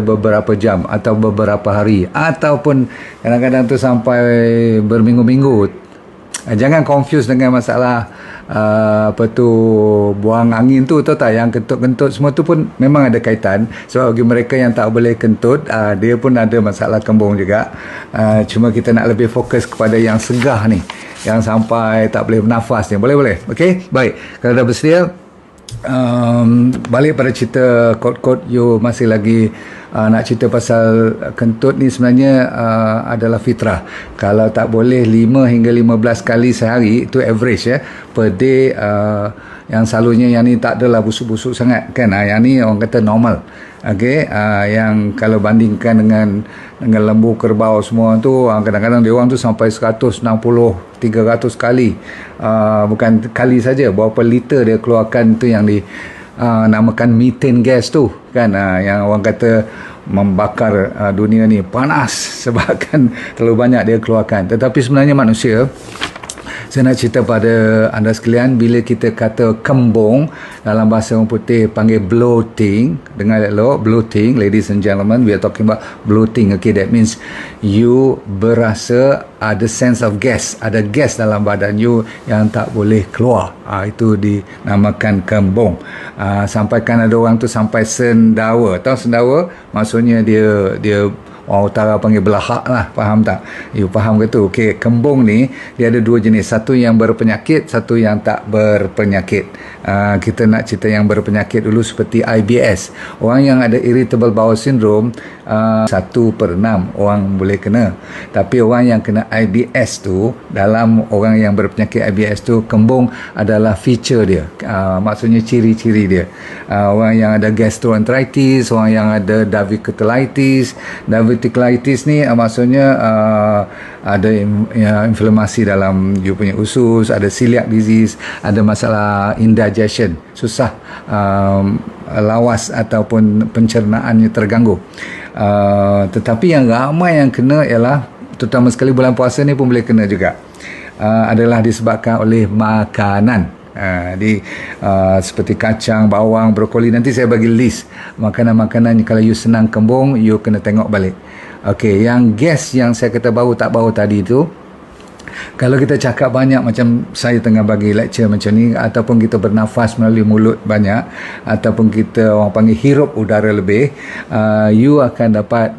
beberapa jam atau beberapa hari ataupun kadang-kadang tu sampai berminggu-minggu. Jangan confuse dengan masalah buang angin tu, tahu tak, yang kentut-kentut semua tu pun memang ada kaitan. Sebab bagi mereka yang tak boleh kentut, dia pun ada masalah kembung juga. Cuma kita nak lebih fokus kepada yang segah ni, yang sampai tak boleh bernafas ni. Boleh? Okey, baik. Kalau dah bersedia, balik pada cerita kod-kod, you masih lagi nak cerita pasal kentut ni sebenarnya adalah fitrah. Kalau tak boleh 5 hingga 15 kali sehari, itu average per day. Yang selalunya yang ni tak adalah busuk-busuk sangat kan, yang ni orang kata normal. Okey, yang kalau bandingkan dengan lembu, kerbau semua tu, kadang-kadang dia orang tu sampai 160 300 kali. Bukan kali saja, berapa liter dia keluarkan, tu yang di namakan methane gas tu kan, yang orang kata membakar dunia ni panas sebabkan terlalu banyak dia keluarkan. Tetapi sebenarnya manusia, saya nak cerita pada anda sekalian, bila kita kata kembung, dalam bahasa orang putih panggil bloating. Dengar elok, bloating, ladies and gentlemen, we are talking about bloating. Okay, that means you berasa ada sense of gas, ada gas dalam badan you yang tak boleh keluar. Itu dinamakan kembung. Sampaikan ada orang tu sampai sendawa. Tahu sendawa? Maksudnya dia orang utara panggil belahak lah, faham tak? You faham ke tu? Okey, kembung ni dia ada dua jenis, satu yang berpenyakit, satu yang tak berpenyakit. Kita nak cerita yang berpenyakit dulu, seperti IBS. Orang yang ada irritable bowel syndrome, 1/6 orang boleh kena. Tapi orang yang kena IBS tu, dalam orang yang berpenyakit IBS tu, kembung adalah feature dia, maksudnya ciri-ciri dia. Orang yang ada gastroenteritis, orang yang ada diverticulitis ni maksudnya ada inflamasi dalam you punya usus, ada celiac disease, ada masalah indigestion, susah lawas ataupun pencernaannya terganggu. Tetapi yang ramai yang kena ialah, terutama sekali bulan puasa ni pun boleh kena juga, adalah disebabkan oleh makanan. Seperti kacang, bawang, brokoli. Nanti saya bagi list makanan-makanan kalau you senang kembung, you kena tengok balik. Okey, yang gas yang saya kata bau tak bau tadi tu, kalau kita cakap banyak, macam saya tengah bagi lecture macam ni, ataupun kita bernafas melalui mulut banyak, ataupun kita orang panggil hirup udara lebih, you akan dapat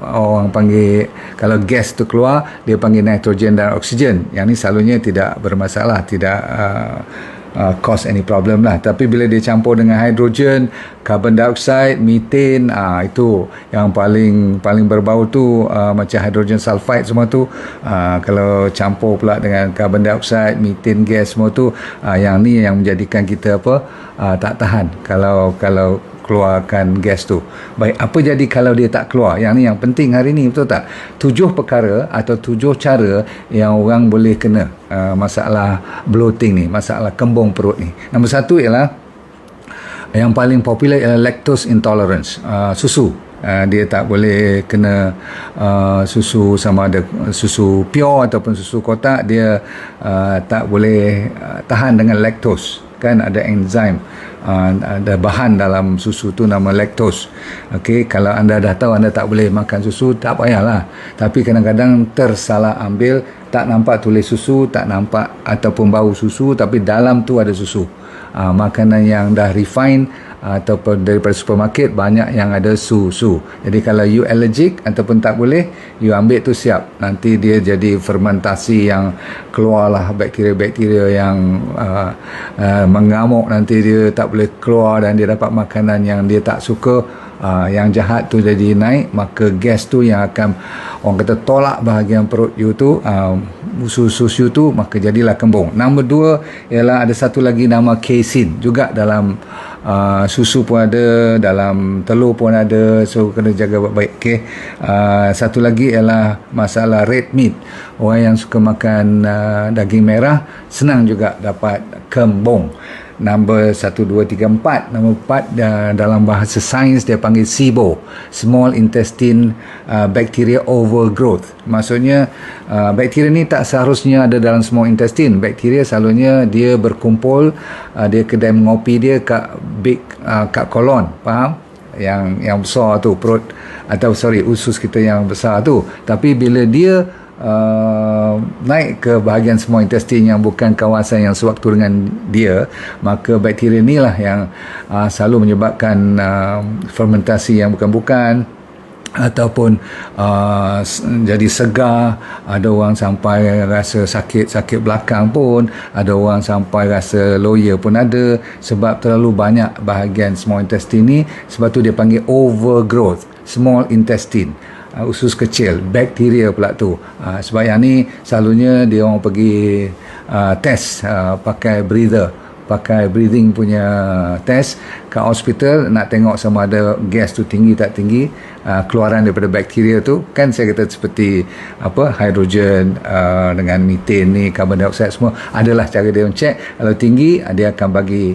orang panggil, kalau gas tu keluar, dia panggil nitrogen dan oksigen. Yang ni selalunya tidak bermasalah, tidak cause any problem lah. Tapi bila dia campur dengan hidrogen, carbon dioxide, methane, itu yang paling berbau tu, macam hydrogen sulfide semua tu, kalau campur pula dengan carbon dioxide, methane gas semua tu, yang ni yang menjadikan kita tak tahan kalau keluarkan gas tu. Baik, apa jadi kalau dia tak keluar? Yang ni yang penting hari ni, betul tak? 7 perkara atau 7 cara yang orang boleh kena masalah bloating ni, masalah kembung perut ni. Nombor 1 ialah, yang paling popular ialah lactose intolerance, susu. Dia tak boleh kena susu, sama ada susu pure ataupun susu kotak, dia tak boleh tahan dengan lactose. Kan ada enzim, ada bahan dalam susu tu nama lactose. Okey, kalau anda dah tahu anda tak boleh makan susu, tak payahlah. Tapi kadang-kadang tersalah ambil, tak nampak tulis susu, tak nampak ataupun bau susu, tapi dalam tu ada susu. Makanan yang dah refine ataupun daripada supermarket, banyak yang ada susu. Jadi kalau you allergic ataupun tak boleh, you ambil tu siap, nanti dia jadi fermentasi yang keluarlah bakteria-bakteria yang mengamuk, nanti dia tak boleh keluar dan dia dapat makanan yang dia tak suka. Yang jahat tu jadi naik, maka gas tu yang akan orang kata tolak bahagian perut you tu, usus you tu, maka jadilah kembung. Nombor 2 ialah ada satu lagi nama casein, juga dalam susu pun ada, dalam telur pun ada, so kena jaga baik-baik. Okay. Satu lagi ialah masalah red meat. Orang yang suka makan daging merah senang juga dapat kembung. Nombor 1, 2, 3, 4. Nombor 4 dalam bahasa sains dia panggil SIBO, Small Intestine Bacteria Overgrowth. Maksudnya bakteria ni tak seharusnya ada dalam small intestine. Bakteria selalunya dia berkumpul, dia kedai mengopi dia kat kolon, faham? yang besar tu, perut atau usus kita yang besar tu. Tapi bila dia naik ke bahagian small intestine yang bukan kawasan yang sewaktu dengan dia, maka bakteria inilah yang selalu menyebabkan fermentasi yang bukan-bukan, ataupun jadi segar. Ada orang sampai rasa sakit belakang pun, ada orang sampai rasa loya pun ada, sebab terlalu banyak bahagian small intestine ni. Sebab tu dia panggil overgrowth small intestine, usus kecil, bakteria pula tu. Sebab yang ni selalunya dia orang pergi test pakai breathing punya test kat hospital, nak tengok sama ada gas tu tinggi tak tinggi, keluaran daripada bakteria tu. Kan saya kata seperti hidrogen dengan methane ni, carbon dioxide, semua adalah cara dia check. Kalau tinggi, dia akan bagi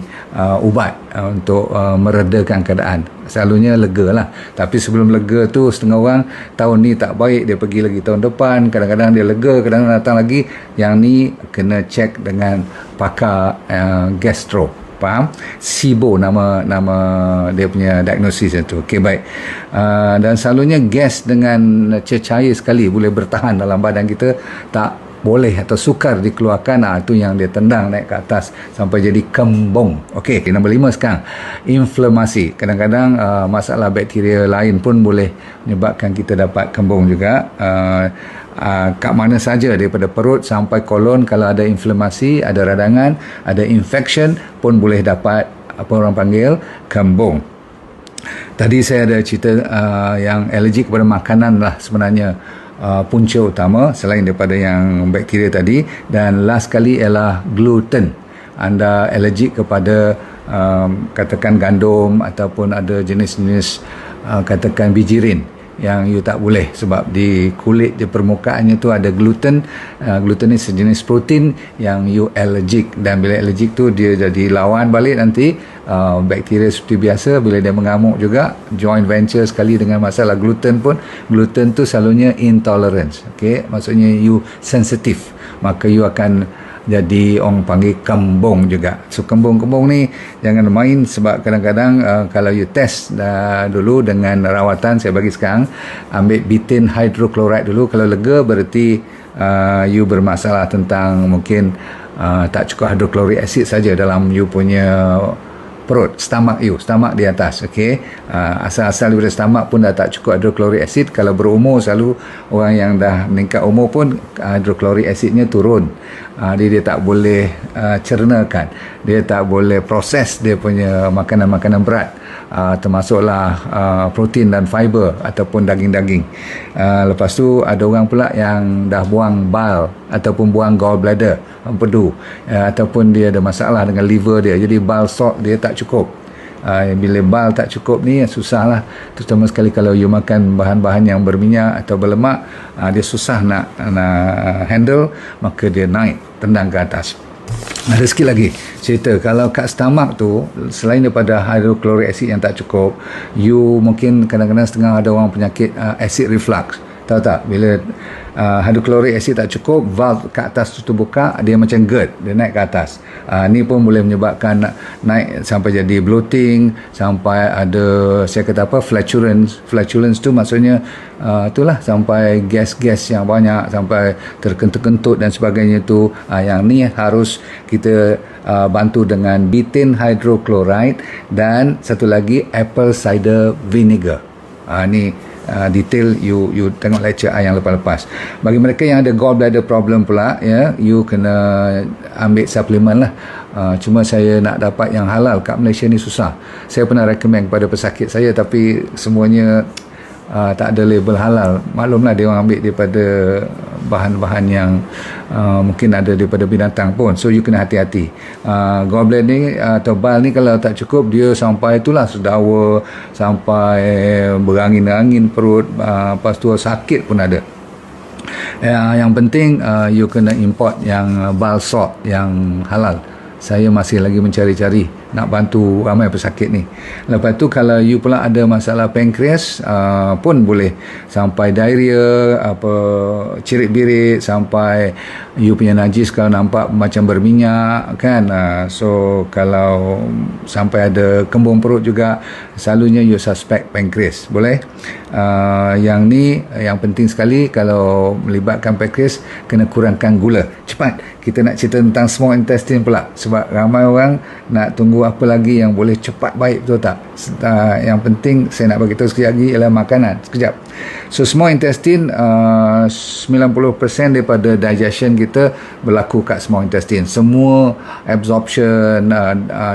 ubat untuk meredakan keadaan. Selalunya lega lah. Tapi sebelum lega tu, setengah orang tahun ni tak baik, dia pergi lagi tahun depan. Kadang-kadang dia lega, kadang-kadang datang lagi. Yang ni kena check dengan pakar gastro. Faham? SIBO nama dia punya diagnosis itu. Okey, baik. Dan selalunya gas dengan cecair sekali boleh bertahan dalam badan kita, tak boleh atau sukar dikeluarkan. Itu yang dia tendang naik ke atas sampai jadi kembung. Okey, nombor 5 sekarang, inflamasi. Kadang-kadang masalah bakteria lain pun boleh menyebabkan kita dapat kembung juga. Kat mana saja, daripada perut sampai kolon, kalau ada inflamasi, ada radangan, ada infection pun boleh dapat apa orang panggil kembung. Tadi saya ada cerita yang alergi kepada makanan lah sebenarnya punca utama selain daripada yang bakteria tadi. Dan last kali ialah gluten. Anda alergik kepada katakan gandum, ataupun ada jenis-jenis katakan bijirin yang you tak boleh, sebab di kulit je permukaannya tu ada gluten. Gluten ni sejenis protein yang you allergic, dan bila allergic tu dia jadi lawan balik nanti bakteria seperti biasa. Bila dia mengamuk juga, joint venture sekali dengan masalah gluten pun. Gluten tu selalunya intolerance. Okay? Maksudnya you sensitif, maka you akan jadi orang panggil kembung juga. So kembung-kembung ni jangan main, sebab kadang-kadang kalau you test dulu dengan rawatan, saya bagi sekarang, ambil betaine hydrochloride dulu. Kalau lega, berarti you bermasalah tentang mungkin tak cukup hydrochloric acid saja dalam you punya perut, stomach di atas. Okey, asal-asal daripada stomach pun dah tak cukup hydrochloric acid. Kalau berumur, selalu orang yang dah meningkat umur pun hydrochloric acidnya turun. Dia tak boleh cernakan, dia tak boleh proses dia punya makanan-makanan berat, termasuklah protein dan fiber ataupun daging-daging. Lepas tu ada orang pula yang dah buang bile ataupun buang gallbladder, empedu, ataupun dia ada masalah dengan liver dia, jadi bile salt dia tak cukup. Bila bile tak cukup ni susah lah, terutama sekali kalau you makan bahan-bahan yang berminyak atau berlemak, dia susah nak handle, maka dia naik, tendang ke atas. Ada sikit lagi cerita, kalau kat stomach tu, selain daripada hydrochloric acid yang tak cukup, you mungkin kadang-kadang setengah ada orang penyakit acid reflux. Tahu tak, bila hydrochloric acid tak cukup, valve kat atas tu terbuka, dia macam GERD, dia naik ke atas. Ni pun boleh menyebabkan naik sampai jadi bloating, sampai ada, saya kata apa, flatulence tu maksudnya itulah, sampai gas-gas yang banyak, sampai terkentut-kentut dan sebagainya tu. Yang ni harus kita bantu dengan betaine hydrochloride dan satu lagi apple cider vinegar. Ni detail you tengok lecture yang lepas-lepas. Bagi mereka yang ada gallbladder problem pula, ya, you kena ambil suplemen lah. Cuma saya nak dapat yang halal kat Malaysia ni susah. Saya pernah recommend kepada pesakit saya, tapi semuanya tak ada label halal. Maklumlah dia orang ambil daripada bahan-bahan yang mungkin ada daripada binatang pun. So you kena hati-hati. Gallbladder ni atau bile ni kalau tak cukup, dia sampai itulah sedawa, sampai berangin-angin perut, lepas tu sakit pun ada. Yang penting you kena import yang bile salt yang halal. Saya masih lagi mencari-cari nak bantu ramai pesakit ni. Lepas tu kalau you pula ada masalah pankreas pun boleh sampai diarrhea, cirit-birit, sampai you punya najis kalau nampak macam berminyak kan. So kalau sampai ada kembung perut juga, selalunya you suspect pancreas. Boleh? Yang ni yang penting sekali, kalau melibatkan pancreas, kena kurangkan gula. Cepat, kita nak cerita tentang small intestine pula, sebab ramai orang nak tunggu apa lagi yang boleh cepat baik, betul tak? Yang penting saya nak bagi tahu sekejap lagi ialah makanan. Sekejap. So small intestine, 90% daripada digestion kita berlaku kat small intestine. Semua absorption,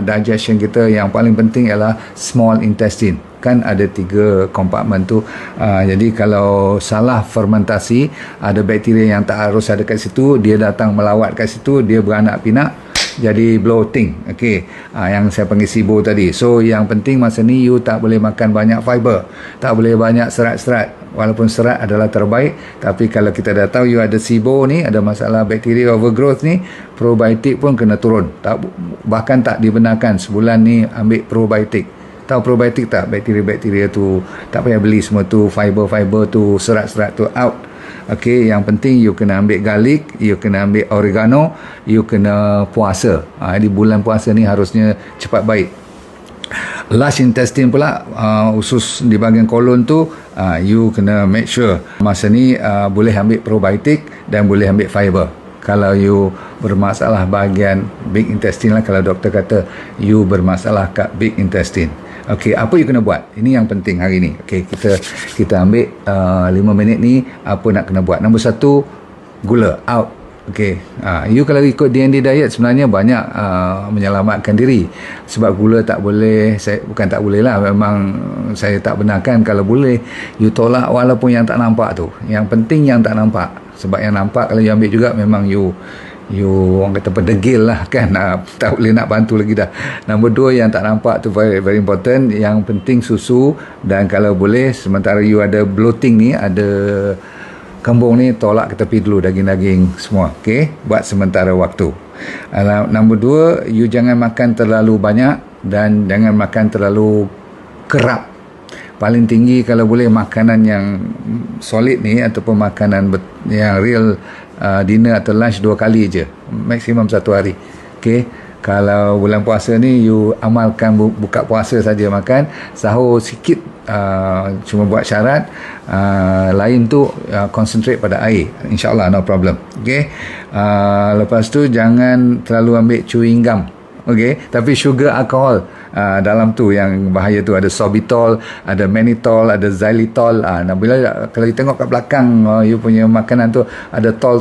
digestion kita, yang paling penting ialah small intestine. Kan ada 3 kompartmen tu. Jadi kalau salah fermentasi, ada bakteria yang tak harus ada kat situ, dia datang melawat kat situ, dia beranak pinak, jadi bloating. Okey, yang saya panggil SIBO tadi. So yang penting masa ni you tak boleh makan banyak fiber, tak boleh banyak serat-serat. Walaupun serat adalah terbaik, tapi kalau kita dah tahu you ada SIBO ni, ada masalah bakteria overgrowth ni, probiotik pun kena turun. Bahkan tak dibenarkan sebulan ni ambil probiotik. Tahu probiotik tak? Bakteria-bakteria tu tak payah beli semua tu, fiber-fiber tu, serat-serat tu out. Okey, yang penting you kena ambil garlic, you kena ambil oregano, you kena puasa. Jadi bulan puasa ni harusnya cepat baik. Large intestine pula, usus di bahagian kolon tu, you kena make sure masa ni boleh ambil probiotik dan boleh ambil fiber. Kalau you bermasalah bahagian big intestine lah, kalau doktor kata you bermasalah kat big intestine. Okey, apa you kena buat? Ini yang penting hari ni. Okey, kita ambil 5 minit ni, apa nak kena buat. Nombor 1, gula out. Okey, you kalau ikut D&D diet sebenarnya banyak menyelamatkan diri. Sebab gula tak boleh, bukan tak boleh lah, memang saya tak benarkan. Kalau boleh, you tolak walaupun yang tak nampak tu. Yang penting yang tak nampak. Sebab yang nampak kalau you ambil juga, memang you orang kata berdegil lah kan, tak boleh nak bantu lagi dah. Nombor 2, yang tak nampak tu very, very important. Yang penting susu, dan kalau boleh sementara you ada bloating ni, ada kembung ni, tolak ke tepi dulu daging-daging semua. Okey, buat sementara waktu. Nombor 2, you jangan makan terlalu banyak dan jangan makan terlalu kerap. Paling tinggi kalau boleh makanan yang solid ni, ataupun makanan yang real, dinner atau lunch 2 kali je, maksimum 1 hari. Okey, kalau bulan puasa ni you amalkan buka puasa saja makan, sahur sikit, cuma buat syarat, lain tu concentrate pada air, insyaAllah no problem. Okey, lepas tu jangan terlalu ambil chewing gum. Okey, tapi sugar alkohol dalam tu yang bahaya tu, ada sorbitol, ada mannitol, ada xylitol. Bila kalau you tengok kat belakang you punya makanan tu ada tol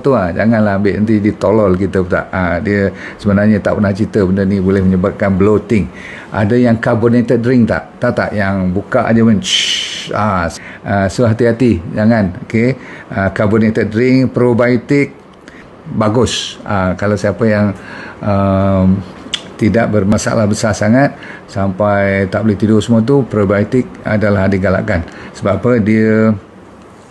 tu, janganlah ambil, nanti ditolol kita pula. Dia sebenarnya tak pernah cerita benda ni boleh menyebabkan bloating. Ada yang carbonated drink tak yang buka aja pun so hati-hati, jangan. Okey, carbonated drink, probiotik bagus. Kalau siapa yang tidak bermasalah besar sangat sampai tak boleh tidur semua tu, probiotik adalah digalakkan. Sebab apa? Dia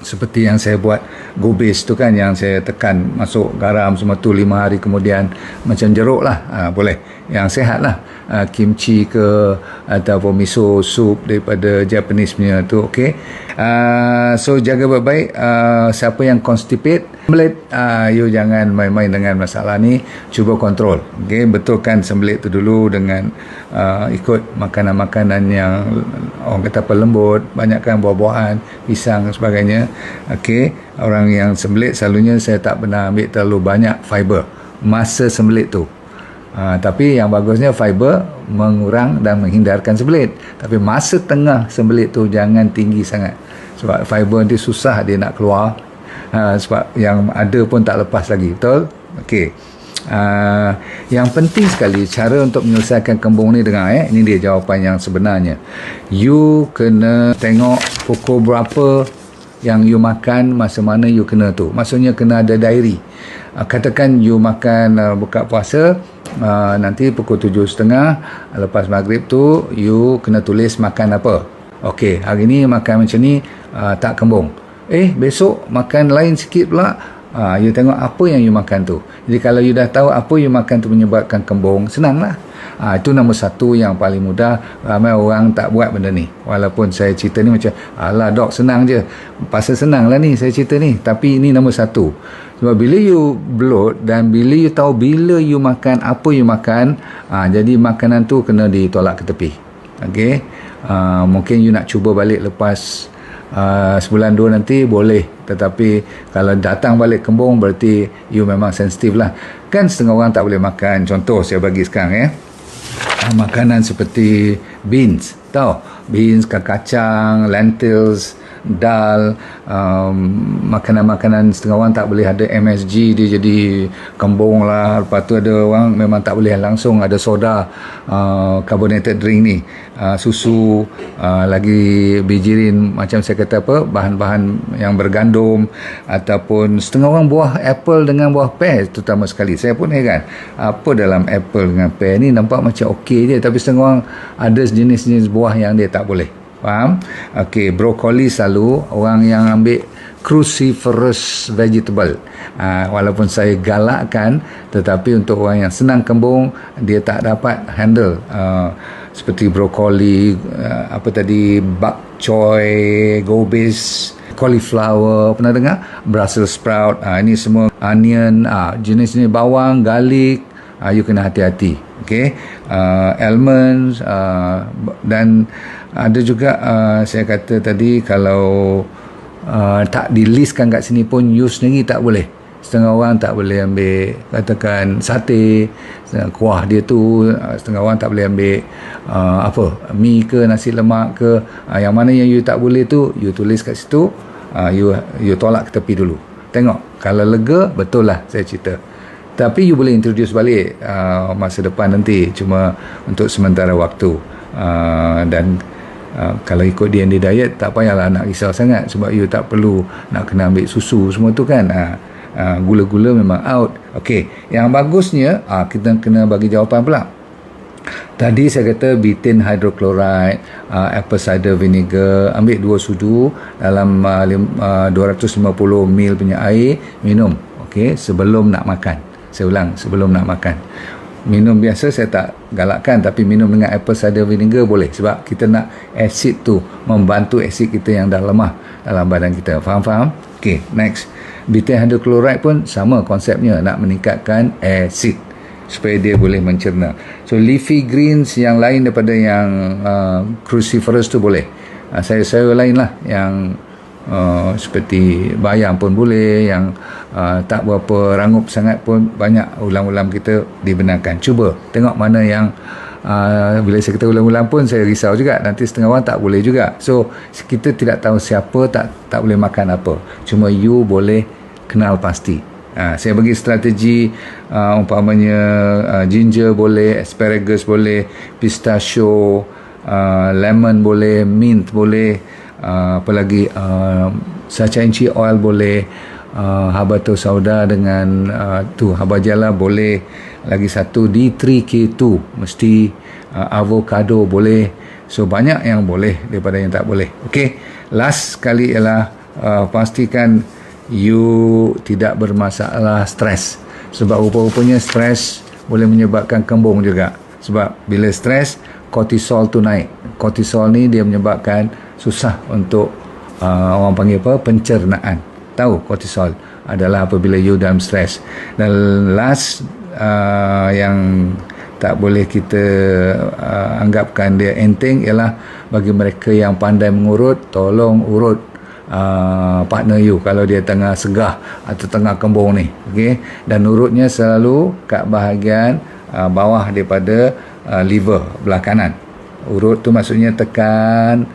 seperti yang saya buat gobis tu kan, yang saya tekan masuk garam semua tu 5 hari kemudian, macam jeruk lah. Boleh yang sehat lah, kimchi ke ataupun miso soup daripada Japanese punya tu. Okay, so jaga baik-baik. Siapa yang constipate, sembelit, you jangan main-main dengan masalah ni, cuba kontrol. Okay, betulkan sembelit tu dulu dengan ikut makanan-makanan yang orang kata lembut, banyakkan buah-buahan, pisang dan sebagainya. Okay, orang yang sembelit selalunya saya tak pernah ambil terlalu banyak fiber masa sembelit tu. Tapi yang bagusnya fiber mengurang dan menghindarkan sembelit. Tapi masa tengah sembelit tu jangan tinggi sangat, sebab fiber nanti susah dia nak keluar. Sebab yang ada pun tak lepas lagi. Betul? Okey. Yang penting sekali cara untuk menyelesaikan kembung ni, dengar ini dia jawapan yang sebenarnya. You kena tengok pukul berapa yang you makan, masa mana you kena tu. Maksudnya kena ada diary. Katakan you makan buka puasa, nanti pukul 7.30 lepas maghrib tu you kena tulis makan apa. Okey, hari ni makan macam ni, tak kembung. Besok makan lain sikit pula, you tengok apa yang you makan tu. Jadi kalau you dah tahu apa you makan tu menyebabkan kembung, senanglah. Itu nombor 1 yang paling mudah. Ramai orang tak buat benda ni. Walaupun saya cerita ni macam, alah dok senang je, pasal senang lah ni saya cerita ni. Tapi ini nombor 1. Sebab bila you bloat dan bila you tahu bila you makan, apa you makan, jadi makanan tu kena ditolak ke tepi. Okey. Mungkin you nak cuba balik lepas sebulan dua nanti boleh, tetapi kalau datang balik kembung berarti you memang sensitif lah. Kan setengah orang tak boleh makan, contoh saya bagi sekarang makanan seperti beans, tahu beans, kacang, lentils, dal, makanan-makanan setengah orang tak boleh ada MSG, dia jadi kembung lah. Lepas tu ada orang memang tak boleh langsung ada soda, carbonated drink ni, susu, lagi bijirin macam saya kata bahan-bahan yang bergandum, ataupun setengah orang buah apple dengan buah pear terutama sekali. Saya pun heran apa dalam apple dengan pear ni nampak macam okey je, tapi setengah orang ada jenis-jenis buah yang dia tak boleh. Faham? Okey, brokoli selalu orang yang ambil cruciferous vegetable. Walaupun saya galakkan, tetapi untuk orang yang senang kembung, dia tak dapat handle seperti brokoli, apa tadi, bok choy, gobis, cauliflower, pernah dengar? Brussels sprout, ini semua onion, jenis-jenis bawang, garlic, you kena hati-hati. Okay, almonds, dan ada juga saya kata tadi kalau tak dilistkan kat sini pun you sendiri tak boleh. Setengah orang tak boleh ambil katakan sate, kuah dia tu, setengah orang tak boleh ambil mi ke, nasi lemak ke, yang mana yang you tak boleh tu you tulis kat situ, you tolak ke tepi dulu. Tengok kalau lega, betul lah saya cerita. Tapi you boleh introduce balik masa depan nanti, cuma untuk sementara waktu. Dan kalau ikut D&D diet tak payahlah nak risau sangat, sebab you tak perlu nak kena ambil susu semua tu kan. Gula-gula memang out. Okey, yang bagusnya kita kena bagi jawapan pula. Tadi saya kata betaine hydrochloride, apple cider vinegar, ambil 2 sudu dalam 250 ml punya air, minum. Okey, sebelum nak makan. Saya ulang, sebelum nak makan. Minum biasa saya tak galakkan, tapi minum dengan apple cider vinegar boleh, sebab kita nak asid tu membantu asid kita yang dah lemah dalam badan kita. Faham? Okey, next. Betaine hydrochloride pun sama konsepnya, nak meningkatkan asid supaya dia boleh mencerna. So leafy greens yang lain daripada yang cruciferous tu boleh. Sayur-sayur lain lah yang seperti bayam pun boleh, yang tak berapa rangup sangat pun banyak ulam-ulam kita dibenarkan. Cuba tengok mana yang bila saya kata ulam-ulam pun saya risau juga, nanti setengah orang tak boleh juga. So kita tidak tahu siapa tak boleh makan apa, cuma you boleh kenal pasti. Saya bagi strategi, umpamanya ginger boleh, asparagus boleh, pistachio, lemon boleh, mint boleh, apa lagi, sachainchi oil boleh, habatus sauda dengan haba jala boleh, lagi satu D3K2 mesti, avocado boleh. So banyak yang boleh daripada yang tak boleh. Okey, last sekali ialah pastikan you tidak bermasalah stres, sebab rupa-rupanya stres boleh menyebabkan kembung juga. Sebab bila stres, kortisol tu naik. Kortisol ni dia menyebabkan susah untuk orang panggil pencernaan. Tahu kortisol adalah apabila you dalam stres. Dan last yang tak boleh kita anggapkan dia enteng ialah bagi mereka yang pandai mengurut, tolong urut partner you kalau dia tengah segah atau tengah kembung ni. Okay? Dan urutnya selalu kat bahagian bawah daripada liver belah kanan. Urut tu maksudnya tekan,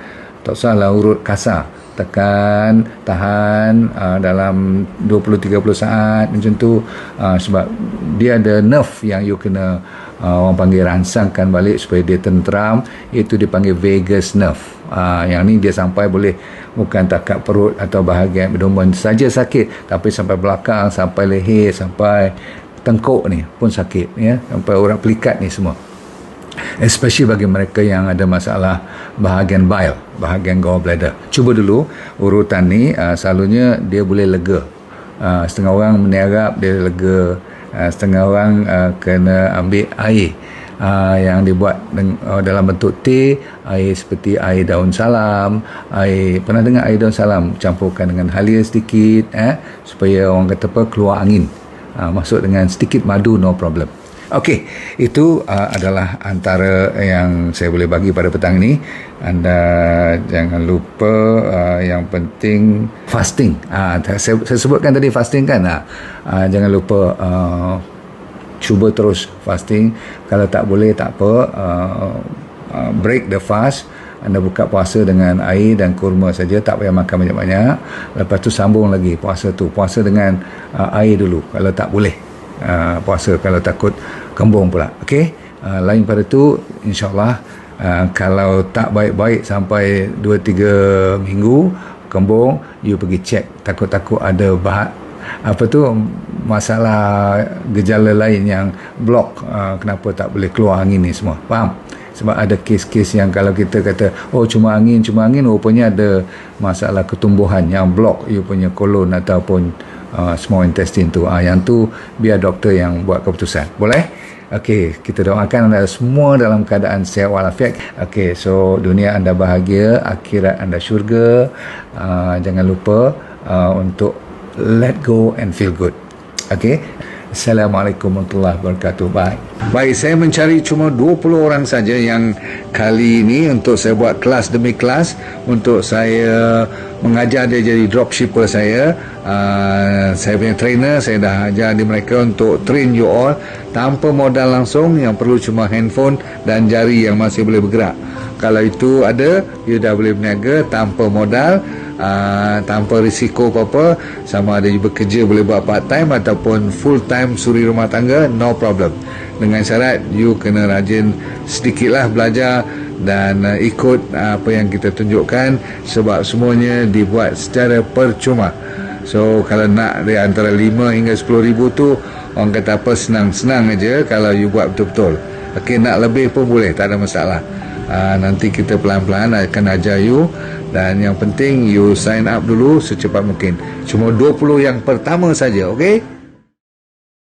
tak usahlah urut kasar, tekan, tahan dalam 20-30 saat macam tu, sebab dia ada nerve yang you kena orang panggil rangsangkan balik supaya dia tenteram, itu dipanggil vagus nerve. Yang ni dia sampai boleh bukan takat perut atau bahagian abdomen saja sakit, tapi sampai belakang, sampai leher, sampai tengkuk ni pun sakit, ya, sampai urat pelikat ni semua. Especially bagi mereka yang ada masalah bahagian bile, bahagian gallbladder. Cuba dulu urutan ni, selalunya dia boleh lega. Setengah orang meniarap dia lega, setengah orang kena ambil air yang dibuat dalam bentuk teh, air seperti air daun salam, air, pernah dengar air daun salam, campurkan dengan halia sedikit, supaya orang kata keluar angin, masuk dengan sedikit madu, no problem. Okey, itu adalah antara yang saya boleh bagi pada petang ini. Anda jangan lupa yang penting fasting. Saya sebutkan tadi fasting kan. Jangan lupa cuba terus fasting. Kalau tak boleh tak apa, break the fast. Anda buka puasa dengan air dan kurma saja, tak payah makan banyak-banyak. Lepas tu sambung lagi puasa tu. Puasa dengan air dulu kalau tak boleh. Puasa kalau takut kembung pula. Okey, lain pada tu insyaAllah kalau tak baik-baik sampai 2-3 minggu kembung, you pergi check, takut-takut ada masalah gejala lain yang block, kenapa tak boleh keluar angin ni semua, faham? Sebab ada kes-kes yang kalau kita kata cuma angin, rupanya ada masalah ketumbuhan yang block you punya kolon ataupun small intestine tu. Yang tu biar doktor yang buat keputusan. Boleh? Okey, kita doakan anda semua dalam keadaan sihat walafiat. Okey, so dunia anda bahagia, akhirat anda syurga. Jangan lupa untuk let go and feel good. Okey. Assalamualaikum warahmatullahi wabarakatuh. Baik, saya mencari cuma 20 orang saja yang kali ini untuk saya buat kelas demi kelas, untuk saya mengajar dia jadi dropshipper saya. Saya punya trainer, saya dah ajar di mereka untuk train you all tanpa modal langsung, yang perlu cuma handphone dan jari yang masih boleh bergerak. Kalau itu ada, you dah boleh berniaga tanpa modal, tanpa risiko apa-apa. Sama ada you bekerja boleh buat part time ataupun full time suri rumah tangga, no problem. Dengan syarat you kena rajin sedikitlah belajar dan ikut apa yang kita tunjukkan, sebab semuanya dibuat secara percuma. So kalau nak dari antara 5 hingga 10 ribu tu, orang kata apa, senang-senang aja kalau you buat betul-betul. Okey, nak lebih pun boleh, tak ada masalah. Nanti kita pelan-pelan akan ajar you, dan yang penting you sign up dulu secepat mungkin. Cuma 20 yang pertama saja, okey?